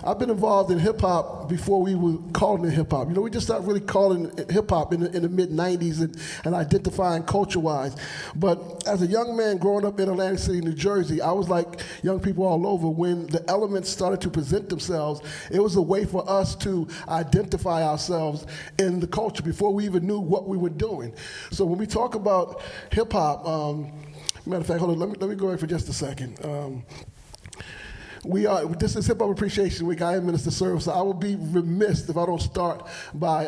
I've been involved in hip hop before we were calling it hip hop. We just started really calling it hip hop in the mid '90s and identifying culture wise. But as a young man growing up in Atlantic City, New Jersey, I was like young people all over. When the elements started to present themselves, it was a way for us to identify ourselves in the culture before we even knew what we were doing. So when we talk about hip hop, matter of fact, hold on, let me go in for just a second. This is Hip Hop Appreciation Week. I am Minister Serve, so I will be remiss if I don't start by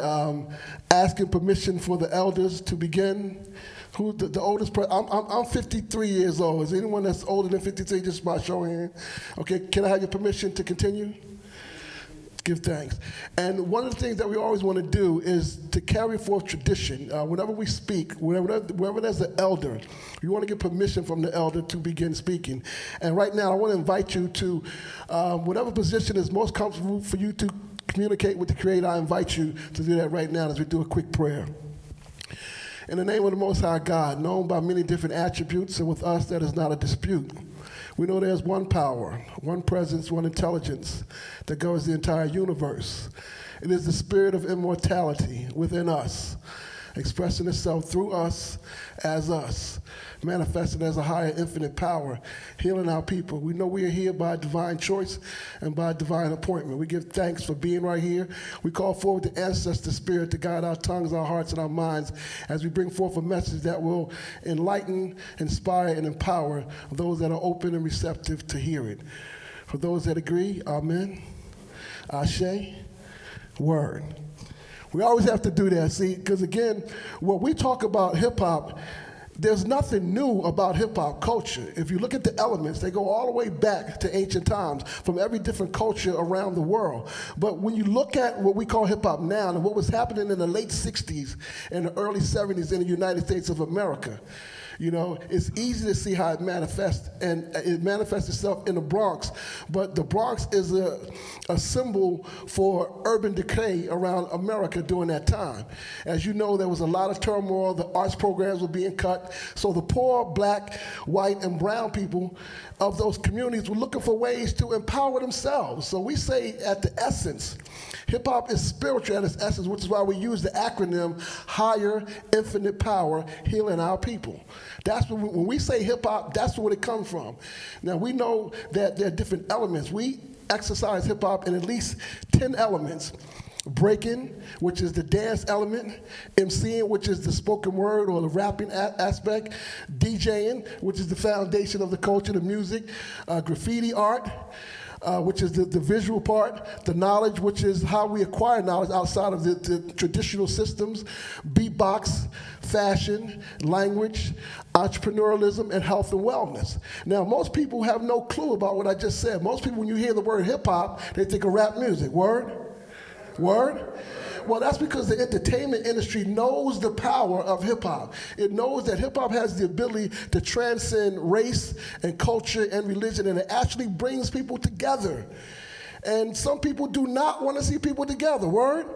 asking permission for the elders to begin. Who the oldest person? I'm 53 years old. Is anyone that's older than 53 just by showing hand? Okay, can I have your permission to continue? Give thanks. And one of the things that we always want to do is to carry forth tradition. Whenever we speak, wherever there's an elder, we want to get permission from the elder to begin speaking. And right now, I want to invite you to whatever position is most comfortable for you to communicate with the Creator. I invite you to do that right now as we do a quick prayer. In the name of the Most High God, known by many different attributes, and with us that is not a dispute. We know there's one power, one presence, one intelligence that governs the entire universe. It is the spirit of immortality within us, expressing itself through us, manifested as a higher infinite power, healing our people. We know we are here by divine choice and by divine appointment. We give thanks for being right here. We call forward the ancestor spirit to guide our tongues, our hearts, and our minds as we bring forth a message that will enlighten, inspire, and empower those that are open and receptive to hear it. For those that agree, amen, ashe, word. We always have to do that, see, because again, when we talk about hip-hop, there's nothing new about hip-hop culture. If you look at the elements, they go all the way back to ancient times from every different culture around the world. But when you look at what we call hip-hop now and what was happening in the late 60s and the early 70s in the United States of America, it's easy to see how it manifests, and it manifests itself in the Bronx, but the Bronx is a symbol for urban decay around America during that time. As you know, there was a lot of turmoil, the arts programs were being cut, so the poor, black, white, and brown people of those communities were looking for ways to empower themselves. So we say at the essence, hip-hop is spiritual at its essence, which is why we use the acronym Higher Infinite Power, Healing Our People. That's when we say hip-hop, that's where it comes from. Now, we know that there are different elements. We exercise hip-hop in at least 10 elements. Breaking, which is the dance element, MCing, which is the spoken word or the rapping aspect, DJing, which is the foundation of the culture, the music, graffiti art, which is the visual part, the knowledge, which is how we acquire knowledge outside of the traditional systems, beatbox, fashion, language, entrepreneurialism, and health and wellness. Now, most people have no clue about what I just said. Most people, when you hear the word hip-hop, they think of rap music. Word? Word? Well, that's because the entertainment industry knows the power of hip-hop. It knows that hip-hop has the ability to transcend race and culture and religion, and it actually brings people together. And some people do not want to see people together. Word?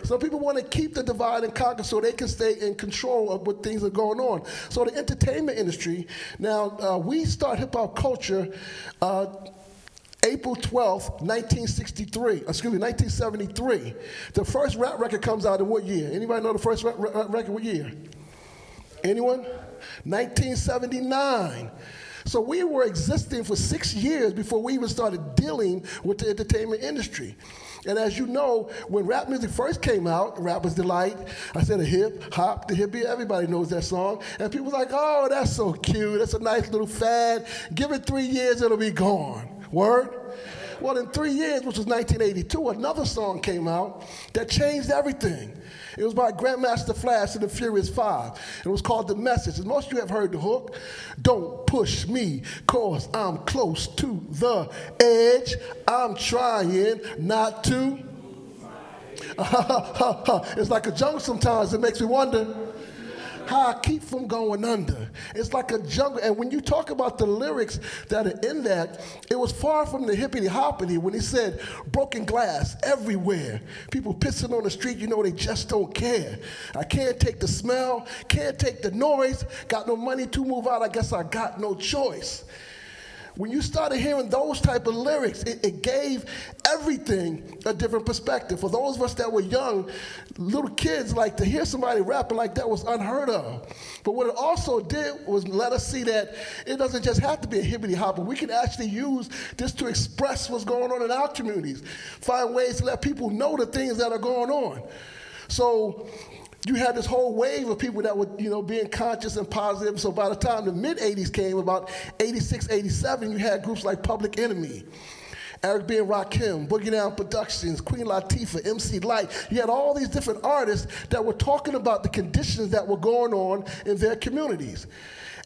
Some people want to keep the divide and conquer so they can stay in control of what things are going on. So the entertainment industry, now we start hip-hop culture April 12th, 1973. The first rap record comes out in what year? Anybody know the first rap record, what year? Anyone? 1979. So we were existing for 6 years before we even started dealing with the entertainment industry. And as you know, when rap music first came out, Rapper's Delight, I said a hip, hop, the hippie, everybody knows that song. And people were like, oh, that's so cute, that's a nice little fad. Give it 3 years, it'll be gone. Word? Well, in 3 years, which was 1982, another song came out that changed everything. It was by Grandmaster Flash and the Furious Five. It was called The Message. And most of you have heard the hook. Don't push me, cause I'm close to the edge. I'm trying not to. It's like a jungle sometimes. It makes me wonder how I keep from going under. It's like a jungle. And when you talk about the lyrics that are in that, it was far from the hippity-hoppity when he said, broken glass everywhere. People pissing on the street, they just don't care. I can't take the smell, can't take the noise, got no money to move out, I guess I got no choice. when you started hearing those type of lyrics, it gave everything a different perspective. For those of us that were young, little kids, like to hear somebody rapping like that was unheard of. But what it also did was let us see that it doesn't just have to be a hippity hopper. We can actually use this to express what's going on in our communities, find ways to let people know the things that are going on. So you had this whole wave of people that were, being conscious and positive. So by the time the mid-'80s came, about 86, 87, you had groups like Public Enemy, Eric B. and Rakim, Boogie Down Productions, Queen Latifah, MC Lyte. You had all these different artists that were talking about the conditions that were going on in their communities.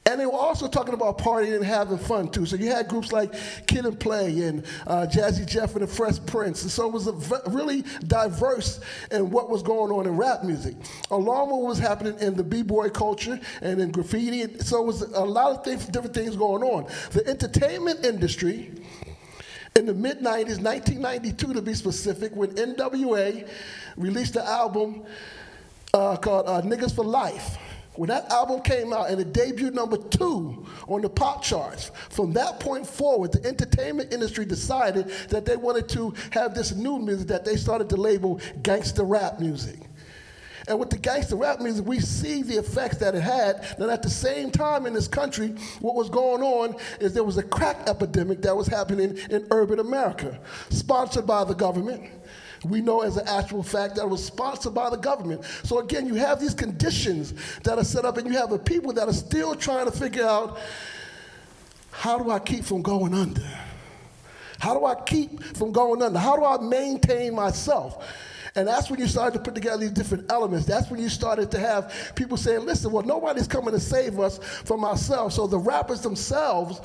And they were also talking about partying and having fun, too. So you had groups like Kid and Play and Jazzy Jeff and the Fresh Prince. And so it was really diverse in what was going on in rap music, along with what was happening in the b-boy culture and in graffiti. So it was a lot of different things going on. The entertainment industry in the mid-'90s, 1992 to be specific, when NWA released the album called Niggas for Life. When that album came out and it debuted #2 on the pop charts, from that point forward, the entertainment industry decided that they wanted to have this new music that they started to label gangster rap music. And with the gangster rap music, we see the effects that it had. Then at the same time in this country, what was going on is there was a crack epidemic that was happening in urban America, sponsored by the government. We know as an actual fact that it was sponsored by the government. So again, you have these conditions that are set up, and you have the people that are still trying to figure out, how do I keep from going under? How do I keep from going under? How do I maintain myself? And that's when you started to put together these different elements. That's when you started to have people saying, listen, well, nobody's coming to save us from ourselves. So the rappers themselves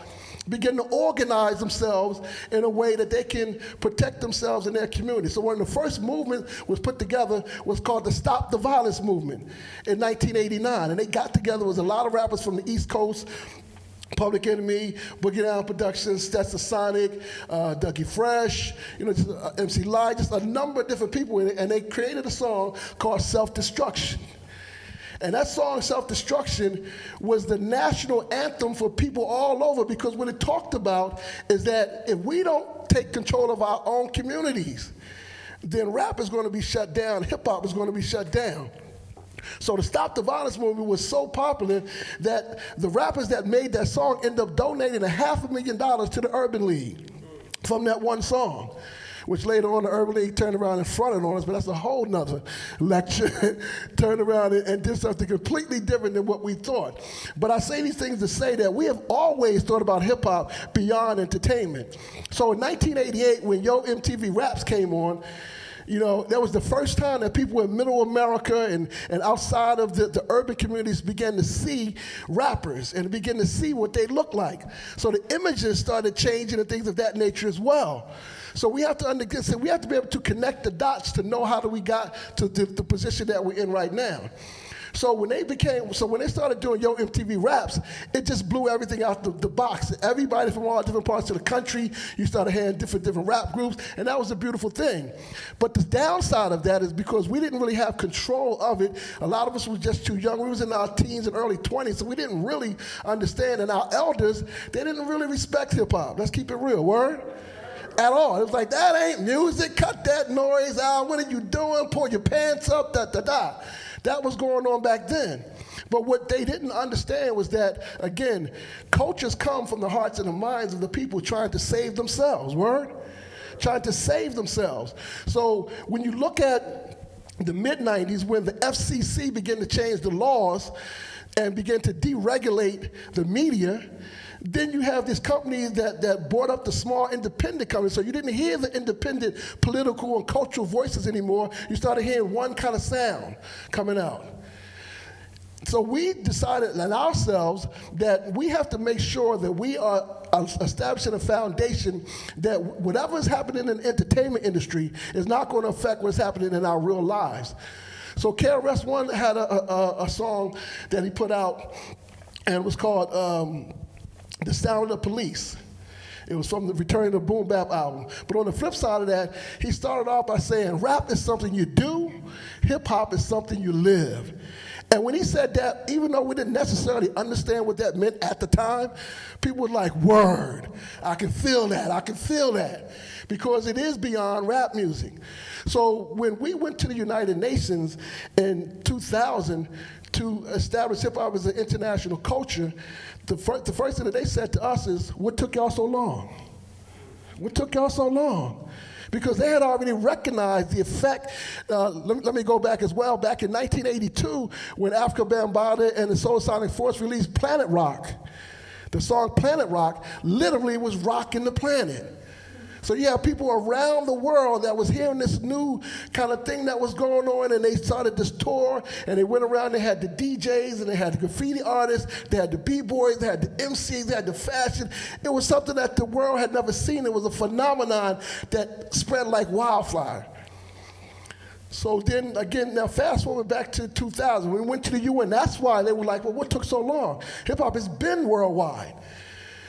begin to organize themselves in a way that they can protect themselves in their community. So one of the first movements was put together was called the Stop the Violence movement in 1989. And they got together, was a lot of rappers from the East Coast, Public Enemy, Boogie Down Productions, Stetson Sonic, Dougie Fresh, just, MC Lyte, just a number of different people in it, and they created a song called Self-Destruction. And that song, Self-Destruction, was the national anthem for people all over, because what it talked about is that if we don't take control of our own communities, then rap is going to be shut down, hip-hop is going to be shut down. So the Stop the Violence movement was so popular that the rappers that made that song ended up donating $500,000 to the Urban League from that one song, which later on the Urban League turned around and fronted on us, but that's a whole nother lecture, turned around and did something completely different than what we thought. But I say these things to say that we have always thought about hip-hop beyond entertainment. So in 1988, when Yo MTV Raps came on, that was the first time that people in middle America and outside of the urban communities began to see rappers and began to see what they look like. So the images started changing and things of that nature as well. So we have to understand, we have to be able to connect the dots to know how we got to the position that we're in right now. So when they started doing Yo MTV Raps, it just blew everything out the box. Everybody from all different parts of the country, you started hearing different rap groups, and that was a beautiful thing. But the downside of that is because we didn't really have control of it. A lot of us were just too young. We was in our teens and early 20s, so we didn't really understand. And our elders, they didn't really respect hip-hop. Let's keep it real, word? At all. It was like, that ain't music. Cut that noise out. What are you doing? Pull your pants up, da-da-da. That was going on back then. But what they didn't understand was that, again, cultures come from the hearts and the minds of the people trying to save themselves, word? Trying to save themselves. So when you look at the mid-'90s, when the FCC began to change the laws and began to deregulate the media, then you have these companies that brought up the small independent companies. So you didn't hear the independent political and cultural voices anymore. You started hearing one kind of sound coming out. So we decided in ourselves that we have to make sure that we are establishing a foundation that whatever is happening in the entertainment industry is not going to affect what's happening in our real lives. So KRS-One had a song that he put out, and it was called The Sound of the Police. It was from the Return of the Boom Bap album. But on the flip side of that, he started off by saying, rap is something you do, hip hop is something you live. And when he said that, even though we didn't necessarily understand what that meant at the time, people were like, word, I can feel that, I can feel that. Because it is beyond rap music. So when we went to the United Nations in 2000 to establish hip-hop as an international culture, the first thing that they said to us is, what took y'all so long? What took y'all so long? Because they had already recognized the effect. Let me go back as well. Back in 1982, when Africa Bambaataa and the Soul Sonic Force released Planet Rock, the song Planet Rock literally was rocking the planet. So you have people around the world that was hearing this new kind of thing that was going on, and they started this tour, and they went around, they had the DJs, and they had the graffiti artists, they had the B-boys, they had the MCs, they had the fashion. It was something that the world had never seen. It was a phenomenon that spread like wildfire. So then, again, now fast forward back to 2000. When we went to the UN, that's why they were like, well, what took so long? Hip-hop has been worldwide.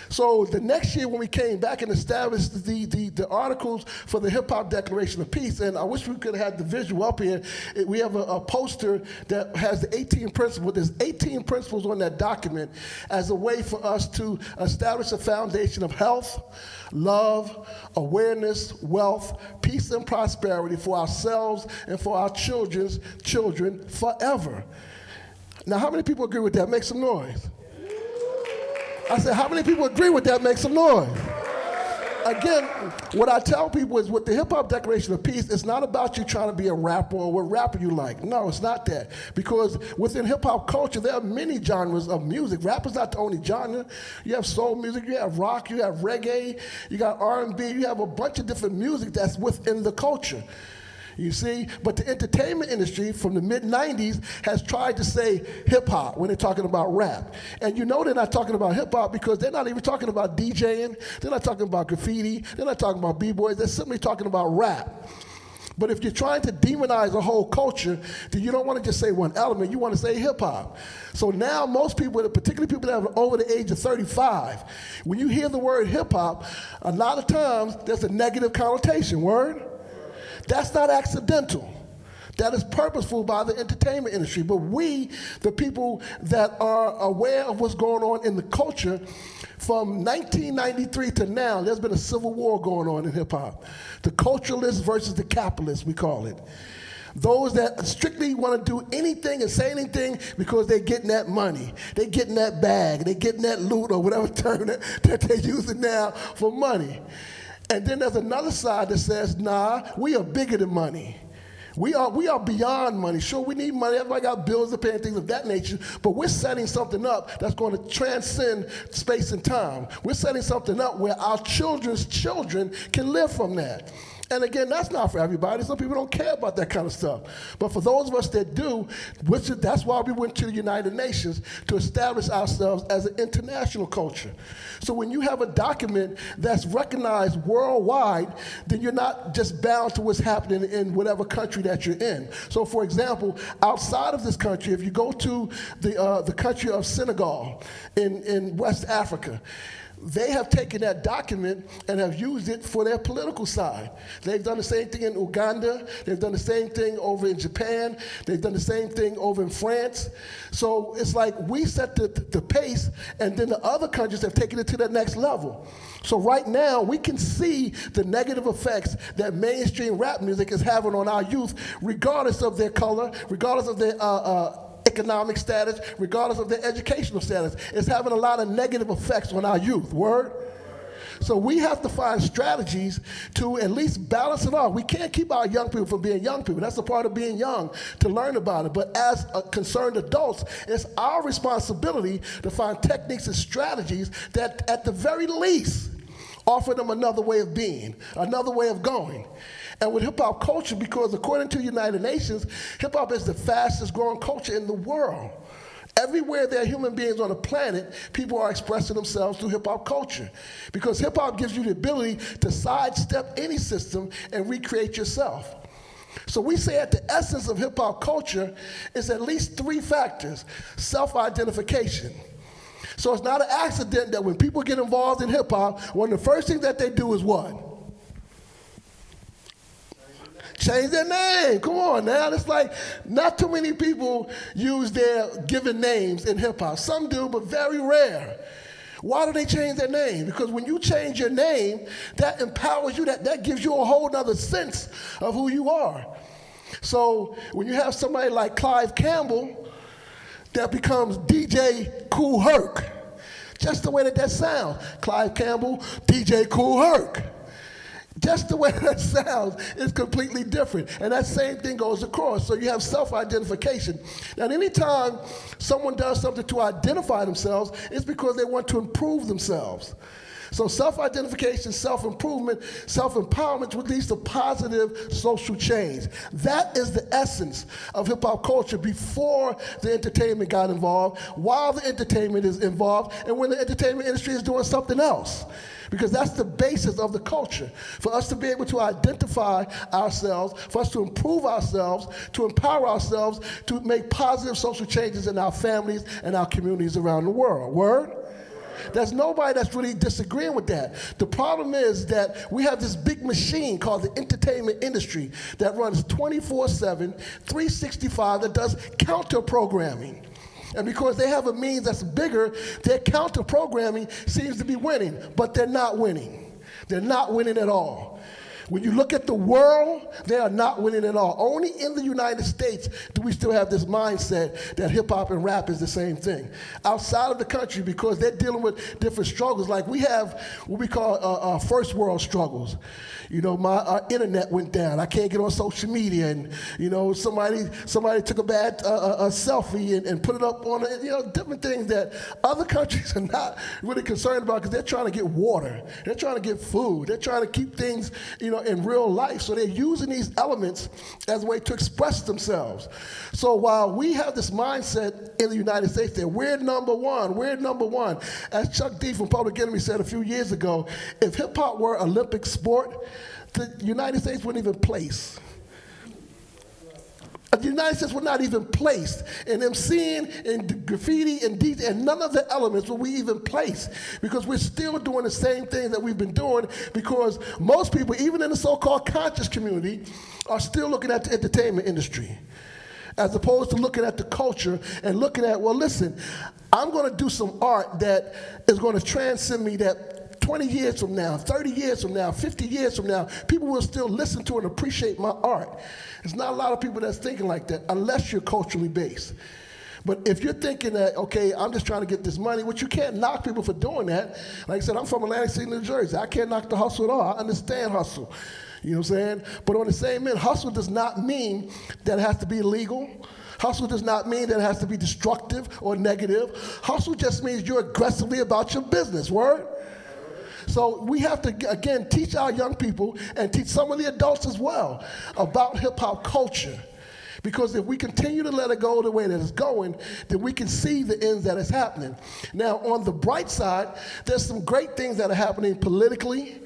So the next year when we came back and established the articles for the Hip Hop Declaration of Peace, and I wish we could have had the visual up here. We have a poster that has the 18 principles. There's 18 principles on that document as a way for us to establish a foundation of health, love, awareness, wealth, peace, and prosperity for ourselves and for our children's children forever. Now, how many people agree with that? Make some noise. I said, how many people agree with that? Make some noise. Again, what I tell people is with the Hip Hop Declaration of Peace, it's not about you trying to be a rapper or what rapper you like. No, it's not that. Because within hip hop culture, there are many genres of music. Rap is not the only genre. You have soul music, you have rock, you have reggae, you got R&B, you have a bunch of different music that's within the culture. You see, but the entertainment industry from the mid-90s has tried to say hip-hop when they're talking about rap. And you know they're not talking about hip-hop because they're not even talking about DJing, they're not talking about graffiti, they're not talking about b-boys, they're simply talking about rap. But if you're trying to demonize a whole culture, then you don't want to just say one element, you want to say hip-hop. So now most people, particularly people that are over the age of 35, when you hear the word hip-hop, a lot of times there's a negative connotation, word? That's not accidental. That is purposeful by the entertainment industry. But we, the people that are aware of what's going on in the culture, from 1993 to now, there's been a civil war going on in hip-hop. The culturalists versus the capitalists, we call it. Those that strictly want to do anything and say anything because they're getting that money. They're getting that bag. They're getting that loot or whatever term that they're using now for money. And then there's another side that says, nah, we are bigger than money. We are beyond money. Sure, we need money. Everybody got bills to pay and things of that nature, but we're setting something up that's going to transcend space and time. We're setting something up where our children's children can live from that. And again, that's not for everybody. Some people don't care about that kind of stuff. But for those of us that do, that's why we went to the United Nations to establish ourselves as an international culture. So when you have a document that's recognized worldwide, then you're not just bound to what's happening in whatever country that you're in. So for example, outside of this country, if you go to the country of Senegal in West Africa, they have taken that document and have used it for their political side. They've done the same thing in Uganda. They've done the same thing over in Japan. They've done the same thing over in France. So it's like we set the pace, and then the other countries have taken it to the next level. So right now, we can see the negative effects that mainstream rap music is having on our youth, regardless of their color, regardless of their economic status, regardless of their educational status. It's having a lot of negative effects on our youth, word? So we have to find strategies to at least balance it off. We can't keep our young people from being young people. That's a part of being young, to learn about it. But as concerned adults, it's our responsibility to find techniques and strategies that at the very least offer them another way of being, another way of going. And with hip-hop culture, because according to the United Nations, hip-hop is the fastest growing culture in the world. Everywhere there are human beings on the planet, people are expressing themselves through hip-hop culture. Because hip-hop gives you the ability to sidestep any system and recreate yourself. So we say at the essence of hip-hop culture is at least three factors. Self-identification. So it's not an accident that when people get involved in hip-hop, one of the first things that they do is what? Change their name. Come on now. It's like not too many people use their given names in hip hop. Some do, but very rare. Why do they change their name? Because when you change your name, that empowers you, that gives you a whole other sense of who you are. So when you have somebody like Clive Campbell that becomes DJ Kool Herc, just the way that sounds. Clive Campbell, DJ Kool Herc. Just the way that sounds is completely different. And that same thing goes across. So you have self-identification. Now, anytime someone does something to identify themselves, it's because they want to improve themselves. So self-identification, self-improvement, self-empowerment would lead to positive social change. That is the essence of hip-hop culture before the entertainment got involved, while the entertainment is involved, and when the entertainment industry is doing something else. Because that's the basis of the culture. For us to be able to identify ourselves, for us to improve ourselves, to empower ourselves, to make positive social changes in our families and our communities around the world. Word? There's nobody that's really disagreeing with that. The problem is that we have this big machine called the entertainment industry that runs 24/7, 365, that does counter-programming. And because they have a means that's bigger, their counter-programming seems to be winning, but they're not winning. They're not winning at all. When you look at the world, they are not winning at all. Only in the United States do we still have this mindset that hip-hop and rap is the same thing. Outside of the country, because they're dealing with different struggles, like we have what we call first world struggles. You know, our internet went down. I can't get on social media, and you know, somebody took a bad a selfie and put it up on different things that other countries are not really concerned about because they're trying to get water, they're trying to get food, they're trying to keep things in real life. So they're using these elements as a way to express themselves. So while we have this mindset in the United States that we're number one, as Chuck D from Public Enemy said a few years ago, if hip hop were an Olympic sport, the United States wouldn't even place. The United States would not even place in MCing, in graffiti, and DJ, and none of the elements will we even place because we're still doing the same thing that we've been doing because most people, even in the so-called conscious community, are still looking at the entertainment industry as opposed to looking at the culture and looking at, well, listen, I'm going to do some art that is going to transcend me, that 20 years from now, 30 years from now, 50 years from now, people will still listen to and appreciate my art. There's not a lot of people that's thinking like that unless you're culturally based. But if you're thinking that, okay, I'm just trying to get this money, which you can't knock people for doing that. Like I said, I'm from Atlantic City, New Jersey. I can't knock the hustle at all. I understand hustle. You know what I'm saying? But on the same end, hustle does not mean that it has to be illegal. Hustle does not mean that it has to be destructive or negative. Hustle just means you're aggressively about your business. Word? So we have to, again, teach our young people and teach some of the adults as well about hip-hop culture. Because if we continue to let it go the way that it's going, then we can see the ends that is happening. Now, on the bright side, there's some great things that are happening politically.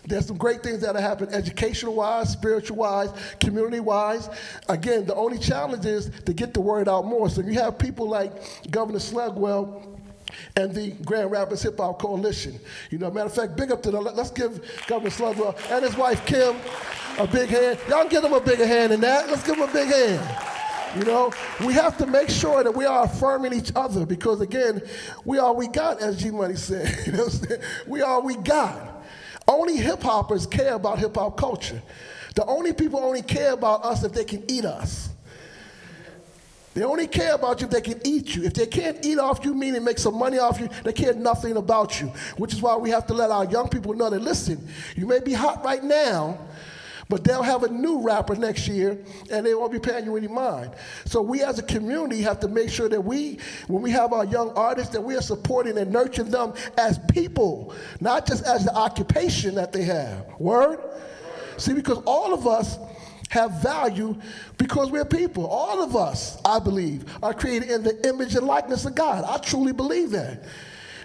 There's some great things that are happening educational-wise, spiritual-wise, community-wise. Again, the only challenge is to get the word out more. So you have people like Governor Slugwell and the Grand Rapids Hip Hop Coalition. Matter of fact, big up to them. Let's give Governor Slugwell and his wife Kim a big hand. Y'all can give them a bigger hand than that. Let's give them a big hand. We have to make sure that we are affirming each other because, again, we all we got, as G Money said. We all we got. Only hip-hoppers care about hip-hop culture. The only people only care about us if they can eat us. They only care about you if they can eat you. If they can't eat off you, meaning make some money off you, they care nothing about you, which is why we have to let our young people know that, listen, you may be hot right now, but they'll have a new rapper next year, and they won't be paying you any mind. So we as a community have to make sure that when we have our young artists, that we are supporting and nurturing them as people, not just as the occupation that they have. Word? See, because all of us have value because we're people. All of us, I believe, are created in the image and likeness of God. I truly believe that.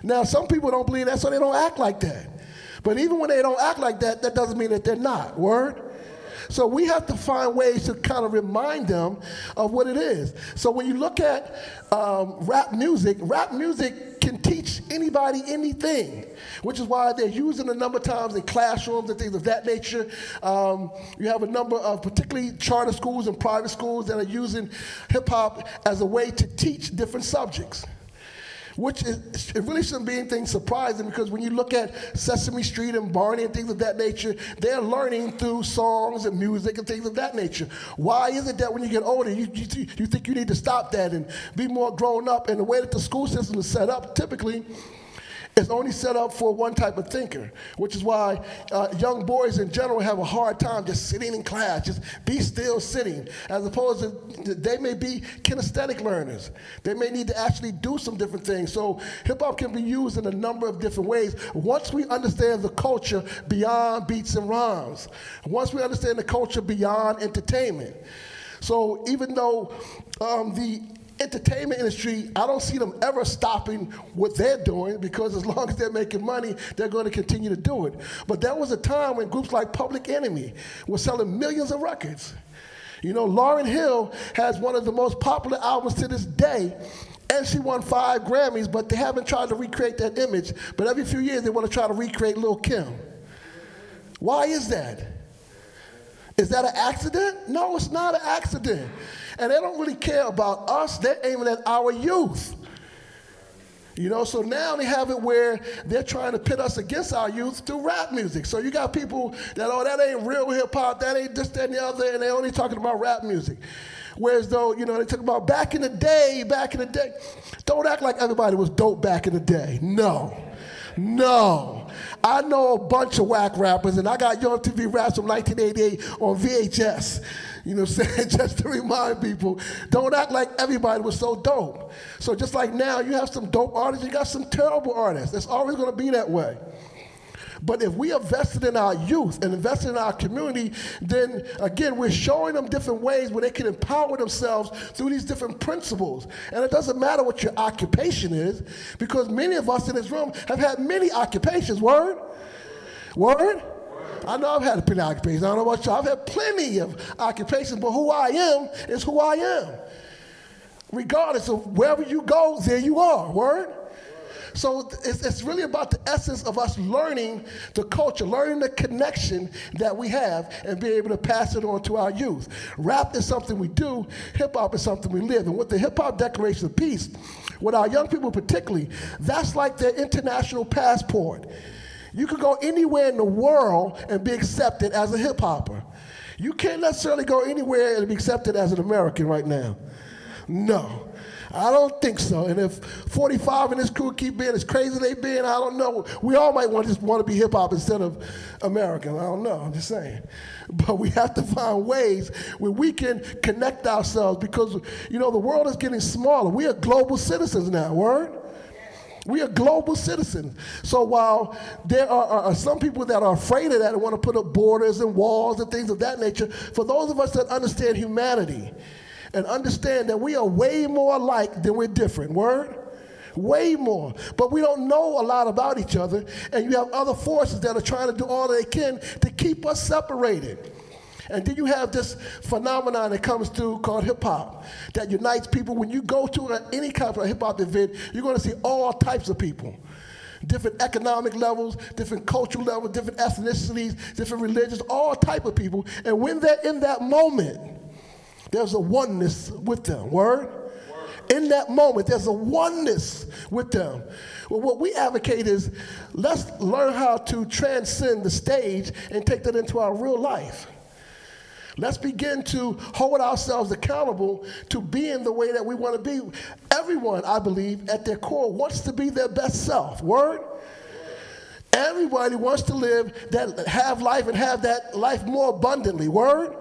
Now, some people don't believe that, so they don't act like that. But even when they don't act like that, that doesn't mean that they're not. Word? So we have to find ways to kind of remind them of what it is. So when you look at rap music can teach anybody anything, which is why they're using a number of times in classrooms and things of that nature. You have a number of particularly charter schools and private schools that are using hip-hop as a way to teach different subjects, which is, it really shouldn't be anything surprising, because when you look at Sesame Street and Barney and things of that nature, they're learning through songs and music and things of that nature. Why is it that when you get older, you think you need to stop that and be more grown up? And the way that the school system is set up, typically, it's only set up for one type of thinker, which is why young boys in general have a hard time just sitting in class, just be still sitting, as opposed to they may be kinesthetic learners. They may need to actually do some different things. So hip-hop can be used in a number of different ways once we understand the culture beyond beats and rhymes, once we understand the culture beyond entertainment. So even though the entertainment industry, I don't see them ever stopping what they're doing, because as long as they're making money, they're going to continue to do it. But there was a time when groups like Public Enemy were selling millions of records. You know, Lauryn Hill has one of the most popular albums to this day, and she won 5 Grammys, but they haven't tried to recreate that image. But every few years, they want to try to recreate Lil' Kim. Why is that? Is that an accident? No, it's not an accident. And they don't really care about us. They're aiming at our youth. You know, so now they have it where they're trying to pit us against our youth through rap music. So you got people that, oh, that ain't real hip-hop, that ain't this, that, and the other, and they're only talking about rap music. Whereas though, you know, they talk about back in the day. Don't act like everybody was dope back in the day. No. I know a bunch of whack rappers, and I got Young TV Raps from 1988 on VHS. You know what I'm saying? Just to remind people, don't act like everybody was so dope. So just like now, you have some dope artists, you got some terrible artists. It's always going to be that way. But if we invested in our youth and invested in our community, then again, we're showing them different ways where they can empower themselves through these different principles. And it doesn't matter what your occupation is, because many of us in this room have had many occupations. Word? I know I've had plenty of occupations. I don't know about y'all. I've had plenty of occupations, but who I am is who I am. Regardless of wherever you go, there you are. Word? So it's really about the essence of us learning the culture, learning the connection that we have, and being able to pass it on to our youth. Rap is something we do. Hip-hop is something we live. And with the Hip-Hop Declaration of Peace, with our young people particularly, that's like their international passport. You can go anywhere in the world and be accepted as a hip-hopper. You can't necessarily go anywhere and be accepted as an American right now. No. I don't think so. And if 45 and this crew keep being as crazy as they being, I don't know. We all might just want to be hip-hop instead of American. I don't know. I'm just saying. But we have to find ways where we can connect ourselves, because, you know, the world is getting smaller. We are global citizens now. Word? We are global citizens. So while there are some people that are afraid of that and want to put up borders and walls and things of that nature, for those of us that understand humanity and understand that we are way more alike than we're different, word? Way more. But we don't know a lot about each other, and you have other forces that are trying to do all they can to keep us separated. And then you have this phenomenon that comes through called hip-hop that unites people. When you go to any kind of hip-hop event, you're going to see all types of people. Different economic levels, different cultural levels, different ethnicities, different religions, all type of people. And when they're in that moment, there's a oneness with them. Word? In that moment, there's a oneness with them. Well, what we advocate is, let's learn how to transcend the stage and take that into our real life. Let's begin to hold ourselves accountable to being the way that we want to be. Everyone, I believe, at their core wants to be their best self. Word? Everybody wants to have life and have that life more abundantly. Word?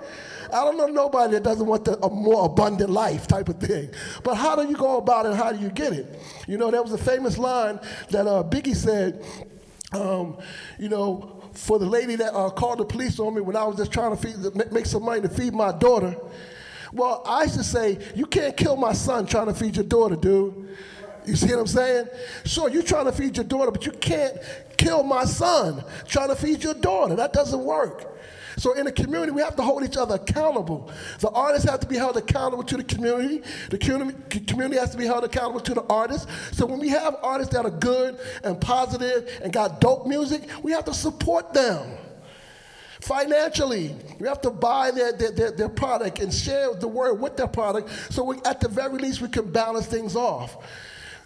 I don't know nobody that doesn't want a more abundant life type of thing. But how do you go about it, and how do you get it? You know, there was a famous line that Biggie said, you know, for the lady that called the police on me when I was just trying to make some money to feed my daughter. Well, I used to say, you can't kill my son trying to feed your daughter, dude. You see what I'm saying? Sure, you're trying to feed your daughter, but you can't kill my son trying to feed your daughter. That doesn't work. So in the community, we have to hold each other accountable. The artists have to be held accountable to the community. The community has to be held accountable to the artists. So when we have artists that are good and positive and got dope music, we have to support them. Financially, we have to buy their product and share the word with their product so at the very least we can balance things off.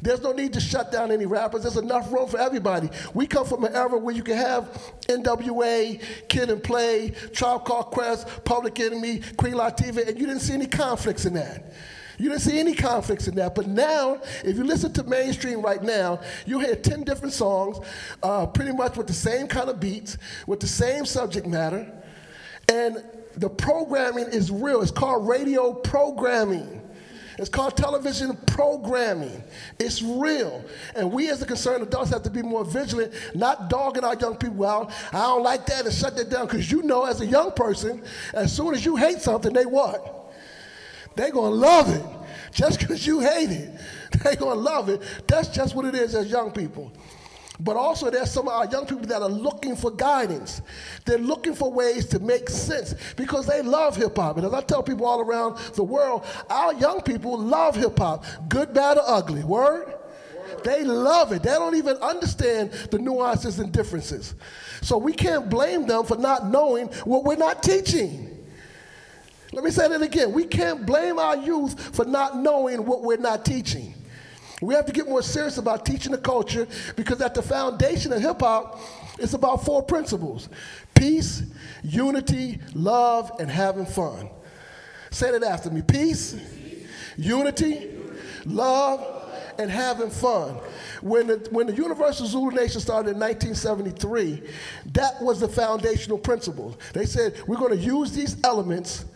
There's no need to shut down any rappers. There's enough room for everybody. We come from an era where you can have NWA, Kid and Play, Tribe Called Quest, Public Enemy, Queen Latifah, and you didn't see any conflicts in that. You didn't see any conflicts in that. But now, if you listen to mainstream right now, you'll hear 10 different songs, pretty much with the same kind of beats, with the same subject matter, and the programming is real. It's called radio programming. It's called television programming. It's real. And we as the concerned adults have to be more vigilant, not dogging our young people out. I don't like that and shut that down, because you know as a young person, as soon as you hate something, they what? They're going to love it. Just because you hate it, they're going to love it. That's just what it is as young people. But also there's some of our young people that are looking for guidance. They're looking for ways to make sense because they love hip-hop. And as I tell people all around the world, our young people love hip-hop, good, bad, or ugly. Word? They love it. They don't even understand the nuances and differences. So we can't blame them for not knowing what we're not teaching. Let me say that again. We can't blame our youth for not knowing what we're not teaching. We have to get more serious about teaching the culture, because at the foundation of hip-hop, it's about 4 principles: peace, unity, love, and having fun. Say that after me. Peace, unity, love, and having fun. When the Universal Zulu Nation started in 1973, that was the foundational principle. They said, we're going to use these elements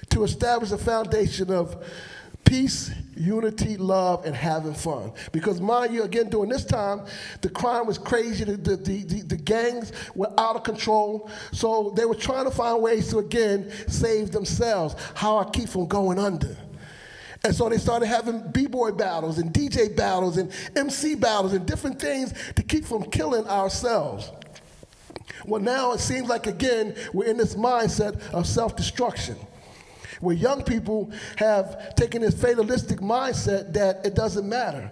to establish a foundation of peace, unity, love, and having fun. Because mind you, again, during this time, the crime was crazy, the gangs were out of control, so they were trying to find ways to, again, save themselves. How I keep from going under. And so they started having b-boy battles and DJ battles and MC battles and different things to keep from killing ourselves. Well, now it seems like, again, we're in this mindset of self-destruction, where young people have taken this fatalistic mindset that it doesn't matter.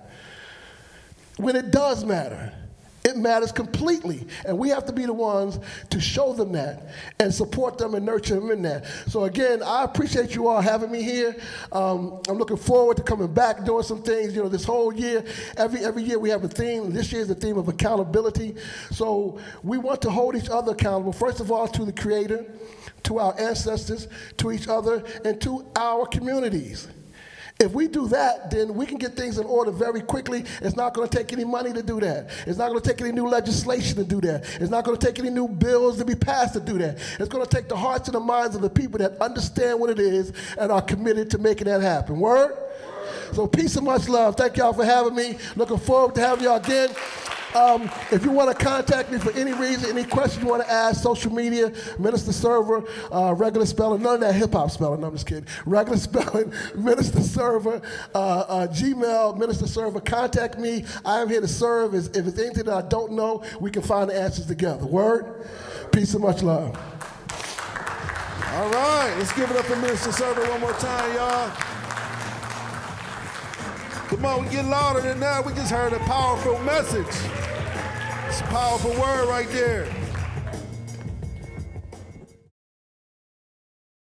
When it does matter, it matters completely. And we have to be the ones to show them that and support them and nurture them in that. So again, I appreciate you all having me here. I'm looking forward to coming back, doing some things, this whole year. Every year we have a theme. This year is the theme of accountability. So we want to hold each other accountable, first of all, to the Creator, to our ancestors, to each other, and to our communities. If we do that, then we can get things in order very quickly. It's not going to take any money to do that. It's not going to take any new legislation to do that. It's not going to take any new bills to be passed to do that. It's going to take the hearts and the minds of the people that understand what it is and are committed to making that happen. Word? So peace and much love. Thank y'all for having me. Looking forward to having y'all again. If you want to contact me for any reason, any question you want to ask, social media, Minister Server, regular spelling, none of that hip-hop spelling, no, I'm just kidding. Regular spelling, Minister Server, Gmail, Minister Server, contact me. I am here to serve. If it's anything that I don't know, we can find the answers together. Word? Peace and much love. All right, let's give it up for Minister Server one more time, y'all. Come on, we get louder than that. We just heard a powerful message. It's a powerful word right there.